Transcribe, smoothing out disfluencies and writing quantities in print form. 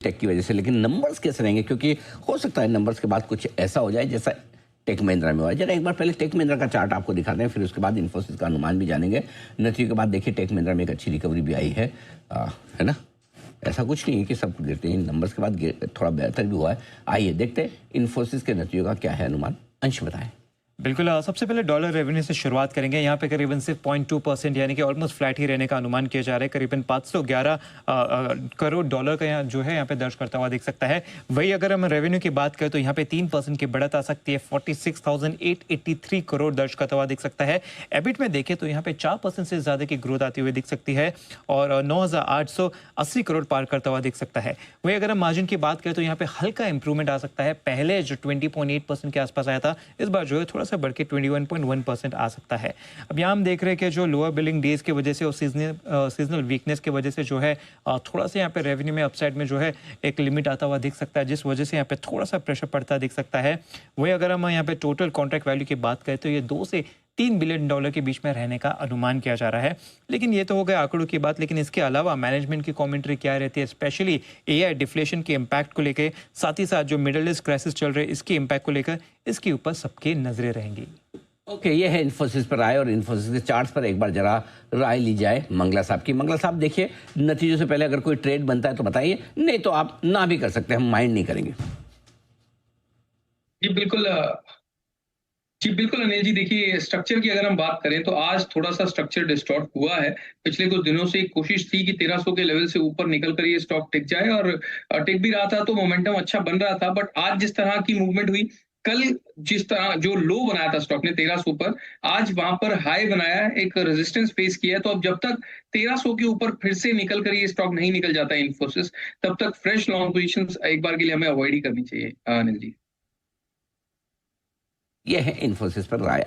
Take की वजह से, लेकिन नंबर्स कैसे रहेंगे? क्योंकि हो सकता है नंबर्स के बाद कुछ ऐसा हो जाए जैसा टेक महिंद्रा में हुआ। जरा एक बार पहले टेक महिंद्रा का चार्ट आपको दिखाते हैं, फिर उसके बाद इन्फोसिस का अनुमान भी जानेंगे। नतीजों के बाद देखिए टेक महिंद्रा में एक अच्छी रिकवरी भी आई है ना। ऐसा कुछ नहीं है कि सब गिरते हैं, नंबर्स के बाद थोड़ा बेहतर भी हुआ है। आइए देखते हैं इन्फोसिस के नतीजों का क्या है अनुमान। अंश बताएं। बिल्कुल, सबसे पहले डॉलर रेवेन्यू से शुरुआत करेंगे। यहाँ पे करीबन सिर्फ 0.2% यानी कि ऑलमोस्ट फ्लैट ही रहने का अनुमान किया जा रहा है। करीबन 511 करोड़ डॉलर का यहाँ जो है यहाँ पे दर्ज करता हुआ दिख सकता है। वही अगर हम रेवेन्यू की बात करें तो यहाँ पे 3% की बढ़त आ सकती है, 46,883 करोड़ दर्ज करता हुआ दिख सकता है। एबिट में देखें तो यहाँ पे 4% से ज़्यादा की ग्रोथ आती हुई दिख सकती है और 9,880 करोड़ पार करता हुआ दिख सकता है। वही अगर हम मार्जिन की बात करें तो यहाँ पे हल्का इंप्रूवमेंट आ सकता है। पहले जो 20.8% के आसपास आया था, इस बार जो है थोड़ा से बढ़ के 21.1% आ सकता है। अब यहाँ हम देख रहे हैं कि जो लोअर बिलिंग डेज की वजह से और सीजनल वीकनेस की वजह से जो है थोड़ा सा यहाँ पे रेवेन्यू में अपसाइड में जो है एक लिमिट आता हुआ दिख सकता है, जिस वजह से यहाँ पे थोड़ा सा प्रेशर पड़ता दिख सकता है। वही अगर हम यहाँ पे टोटल कॉन्ट्रैक्ट वैल्यू की बात करें तो ये 2 से 3 बिलियन डॉलर के बीच में रहने का अनुमान किया जा रहा है। लेकिन ये तो हो गया आंकड़ों की बात, लेकिन इसके अलावा मैनेजमेंट की कमेंट्री क्या रहती है, स्पेशली एआई डिफ्लेशन के इम्पैक्ट को लेकर, साथ ही साथ जो मिडिल ईस्ट क्राइसिस चल रहे हैं इसके इम्पैक्ट को लेकर, इसके ऊपर सबकी नजरें रहेंगी। ओके, ये है इन्फोसिस पर राय, और इन्फोसिस के चार्ट्स पर एक बार जरा राय ली जाए मंगला साहब की। मंगला साहब देखिए, नतीजों से पहले अगर कोई ट्रेड बनता है तो बताइए, नहीं तो आप ना भी कर सकते हैं, हम माइंड नहीं करेंगे। जी बिल्कुल। जी बिल्कुल अनिल जी, देखिए स्ट्रक्चर की अगर हम बात करें तो आज थोड़ा सा स्ट्रक्चर डिस्टॉर्ट हुआ है। पिछले कुछ दिनों से एक कोशिश थी कि 1300 के लेवल से ऊपर निकल कर ये स्टॉक टिक जाए, और टिक भी रहा था तो मोमेंटम अच्छा बन रहा था। बट आज जिस तरह की मूवमेंट हुई, कल जिस तरह जो लो बनाया था स्टॉक ने 1300 पर, आज वहां पर हाई बनाया, एक रेजिस्टेंस फेस किया है। तो अब जब तक 1300 के ऊपर फिर से निकल कर ये स्टॉक नहीं निकल जाता है इन्फोसिस, तब तक फ्रेश लॉन्ग पोजीशंस एक बार के लिए हमें अवॉइड ही करनी चाहिए अनिल जी। ये है इन्फोसिस पर राय।